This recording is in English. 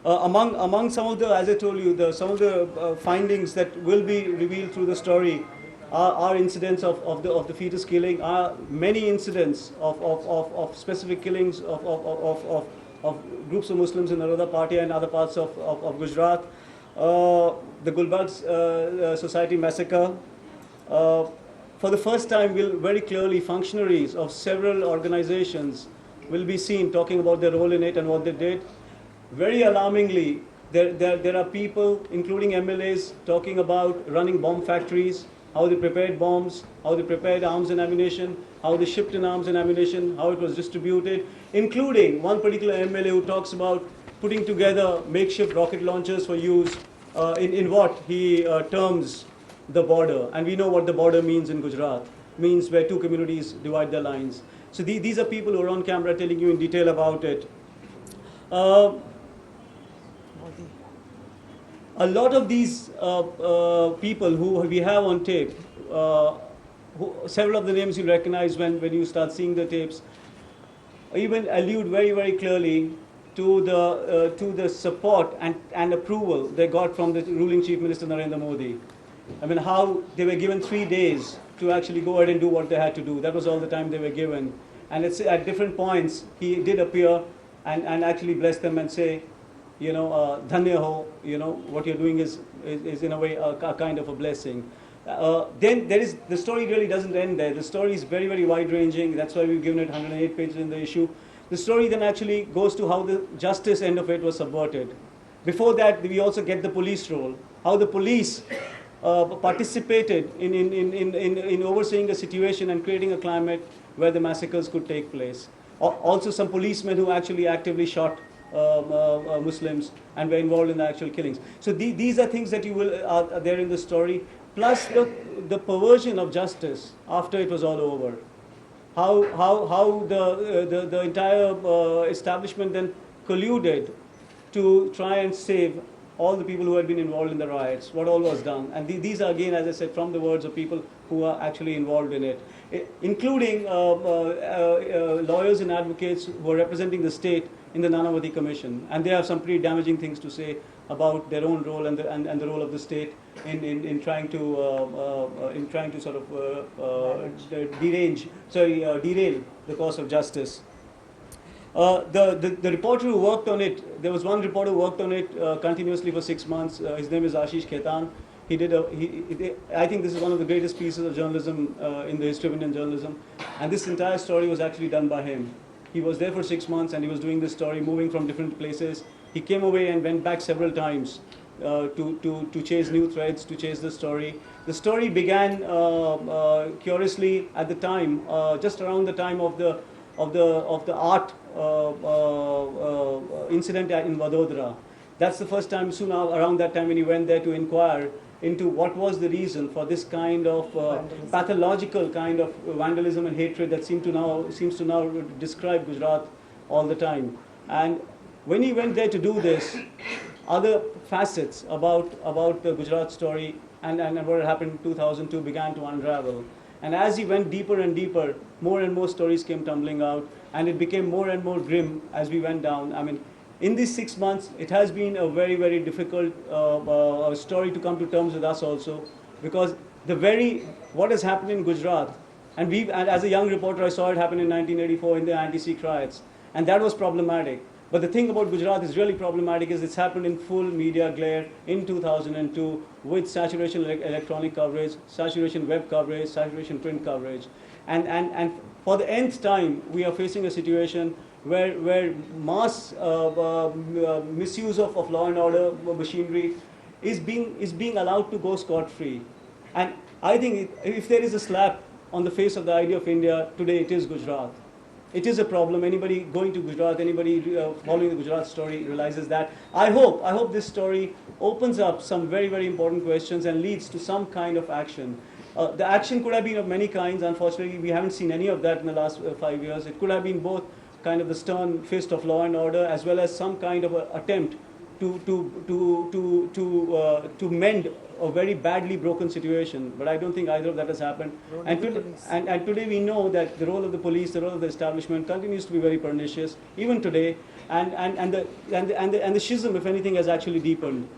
Among some of the, as I told you, some of the findings that will be revealed through the story are incidents of the fetus killing, are many incidents of specific killings of groups of Muslims in Naroda Party and other parts of Gujarat. The Gulbarg Society massacre. For the first time, will very clearly functionaries of several organizations will be seen talking about their role in it and what they did. Very alarmingly, there are people, including MLAs, talking about running bomb factories, how they prepared bombs, how they prepared arms and ammunition, how they shipped in arms and ammunition, how it was distributed, including one particular MLA who talks about putting together makeshift rocket launchers for use in what he terms the border. And we know what the border means in Gujarat, means where two communities divide their lines. So these are people who are on camera telling you in detail about it. A lot of these people who we have on tape, several of the names you recognize when you start seeing the tapes, even allude very, very clearly to the support and approval they got from the ruling Chief Minister Narendra Modi. I mean, how they were given 3 days to actually go ahead and do what they had to do. That was all the time they were given. And it's at different points he did appear and actually bless them and say, you know, dhanya ho, you know, what you're doing is in a way a kind of a blessing. Then there is, the story really doesn't end there. The story is very, very wide-ranging. That's why we've given it 108 pages in the issue. The story then actually goes to how the justice end of it was subverted. Before that, we also get the police role, how the police participated in overseeing a situation and creating a climate where the massacres could take place. Also some policemen who actually actively shot Muslims and were involved in the actual killings. So these are things that are there in the story, plus the perversion of justice after it was all over. How the entire establishment then colluded to try and save all the people who had been involved in the riots, what all was done. And these are, again, as I said, from the words of people who are actually involved in it, including lawyers and advocates who are representing the state in the Nanavati Commission. And they have some pretty damaging things to say about their own role and the role of the state in trying to sort of derail the cause of justice. The reporter who worked on it, there was one reporter who worked on it continuously for 6 months. His name is Ashish Khetan. I think this is one of the greatest pieces of journalism in the history of Indian journalism. And this entire story was actually done by him. He was there for 6 months and he was doing this story, moving from different places. He came away and went back several times to chase new threads, to chase the story. The story began curiously at the time, just around the time of the art incident in Vadodara. That's the first time, soon around that time, when he went there to inquire into what was the reason for this kind of pathological kind of vandalism and hatred that seems to now describe Gujarat all the time. And when he went there to do this, other facets about the Gujarat story and what had happened in 2002 began to unravel. And as he went deeper and deeper, more and more stories came tumbling out, and it became more and more grim as we went down. I mean, in these 6 months, it has been a very, very difficult story to come to terms with us also, because what has happened in Gujarat, and as a young reporter, I saw it happen in 1984 in the anti-Sikh riots, and that was problematic. But the thing about Gujarat is really problematic is it's happened in full media glare in 2002 with saturation electronic coverage, saturation web coverage, saturation print coverage. And for the nth time, we are facing a situation where mass misuse of law and order machinery is being allowed to go scot-free. And I think if there is a slap on the face of the idea of India today, it is Gujarat. It is a problem. Anybody going to Gujarat, anybody following the Gujarat story realizes that. I hope this story opens up some very, very important questions and leads to some kind of action. The action could have been of many kinds. Unfortunately, we haven't seen any of that in the last 5 years. It could have been both kind of the stern fist of law and order, as well as some kind of attempt to mend a very badly broken situation. But I don't think either of that has happened. And today we know that the role of the police, the role of the establishment continues to be very pernicious, even today. And the schism, if anything, has actually deepened.